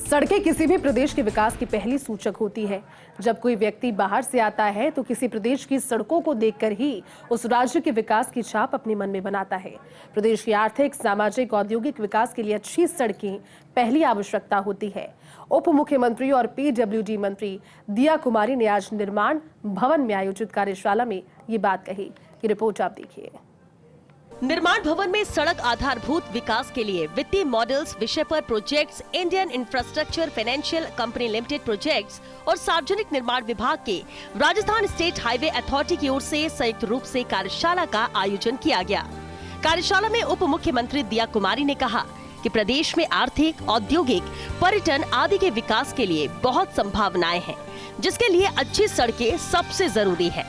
सड़कें किसी भी प्रदेश के विकास की पहली सूचक होती है। जब कोई व्यक्ति बाहर से आता है तो किसी प्रदेश की सड़कों को देखकर ही उस राज्य के विकास की छाप अपने मन में बनाता है। प्रदेश की आर्थिक, सामाजिक, औद्योगिक विकास के लिए अच्छी सड़कें पहली आवश्यकता होती है। उप मुख्यमंत्री और पीडब्ल्यूडी मंत्री दिया कुमारी ने आज निर्माण भवन में आयोजित कार्यशाला में ये बात कही। ये रिपोर्ट आप देखिए। निर्माण भवन में सड़क आधारभूत विकास के लिए वित्तीय मॉडल्स विषय पर projects, Indian infrastructure financial company limited projects और सार्वजनिक निर्माण विभाग के राजस्थान स्टेट हाईवे अथॉरिटी की ओर से संयुक्त रूप से कार्यशाला का आयोजन किया गया। कार्यशाला में उप मुख्यमंत्री दिया कुमारी ने कहा कि प्रदेश में आर्थिक, औद्योगिक, पर्यटन आदि के विकास के लिए बहुत संभावनाएं हैं, जिसके लिए अच्छी सड़कें सबसे जरूरी है।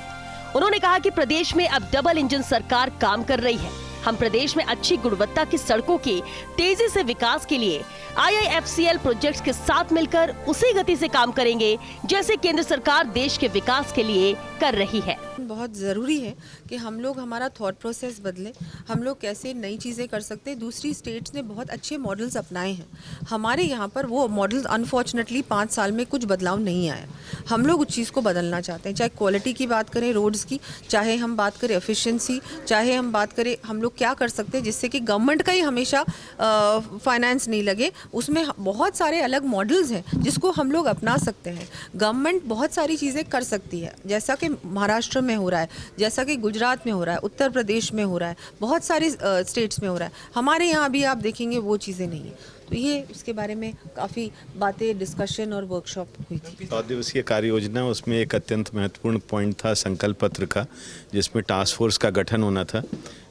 उन्होंने कहा कि प्रदेश में अब डबल इंजन सरकार काम कर रही है। हम प्रदेश में अच्छी गुणवत्ता की सड़कों के तेजी से विकास के लिए IIFCL प्रोजेक्ट्स के साथ मिलकर उसी गति से काम करेंगे जैसे केंद्र सरकार देश के विकास के लिए कर रही है। बहुत ज़रूरी है कि हम लोग हमारा थॉट प्रोसेस बदले, हम लोग कैसे नई चीज़ें कर सकते हैं। दूसरी स्टेट्स ने बहुत अच्छे मॉडल्स अपनाए हैं, हमारे यहाँ पर वो मॉडल्स अनफॉर्चुनेटली 5 साल में कुछ बदलाव नहीं आया। हम लोग उस चीज़ को बदलना चाहते हैं, चाहे क्वालिटी की बात करें रोड्स की, चाहे हम बात करें एफिशिएंसी, चाहे हम बात करें हम लोग क्या कर सकते हैं जिससे कि गवर्नमेंट का ही हमेशा फाइनेंस नहीं लगे। उसमें बहुत सारे अलग मॉडल्स हैं जिसको हम लोग अपना सकते हैं। गवर्नमेंट बहुत सारी चीज़ें कर सकती है, जैसा कि महाराष्ट्र में हो रहा है, जैसा कि गुजरात में हो रहा है, उत्तर प्रदेश में हो रहा है, बहुत सारी स्टेट्स में हो रहा है। हमारे यहाँ भी आप देखेंगे वो चीज़ें नहीं है। तो ये उसके बारे में काफ़ी बातें, डिस्कशन और वर्कशॉप हुई थी। 7 दिवसीय कार्य योजना, उसमें एक अत्यंत महत्वपूर्ण पॉइंट था संकल्प पत्र का, जिसमें टास्क फोर्स का गठन होना था,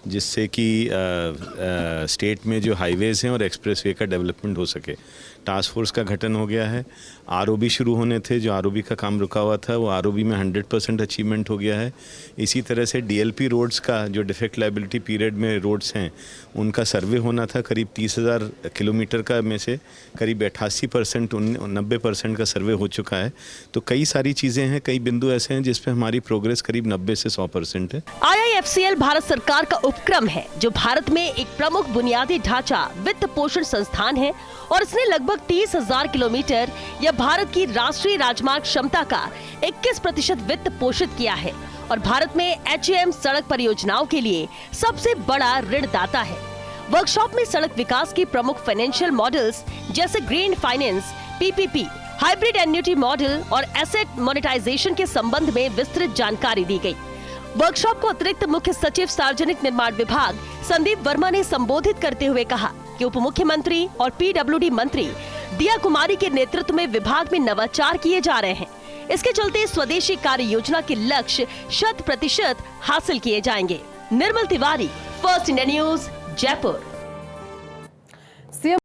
जिससे कि स्टेट में जो हाईवेज हैं और एक्सप्रेसवे का डेवलपमेंट हो सके। टास्क फोर्स का गठन हो गया है। ROB शुरू होने थे, जो ROB का काम रुका हुआ था वो ROB में 100% अचीवमेंट हो गया है। इसी तरह से DLP रोड्स का, जो डिफेक्ट लायबिलिटी पीरियड में रोड्स हैं, उनका सर्वे होना था। करीब 30,000 किलोमीटर का में से करीब 88% 90% का सर्वे हो चुका है। तो कई सारी चीज़ें हैं, कई बिंदु ऐसे हैं जिस पे हमारी प्रोग्रेस करीब 90 से 100% है। IIFCL भारत सरकार का उपक्रम है, जो भारत में एक प्रमुख बुनियादी ढांचा वित्त पोषण संस्थान है और इसने लगभग 30,000 किलोमीटर या भारत की राष्ट्रीय राजमार्ग क्षमता का 21% वित्त पोषित किया है और भारत में HAM सड़क परियोजनाओं के लिए सबसे बड़ा ऋणदाता है। वर्कशॉप में सड़क विकास की प्रमुख फाइनेंशियल मॉडल्स जैसे green finance, PPP, hybrid annuity model और एसेट मोनेटाइजेशन के संबंध में विस्तृत जानकारी दी गई। वर्कशॉप को अतिरिक्त मुख्य सचिव सार्वजनिक निर्माण विभाग संदीप वर्मा ने संबोधित करते हुए कहा कि उप मुख्यमंत्री और PWD मंत्री दिया कुमारी के नेतृत्व में विभाग में नवाचार किए जा रहे हैं। इसके चलते स्वदेशी कार्य योजना के लक्ष्य 100% हासिल किए जाएंगे। Nirmal Tiwari, first India news, Jaipur.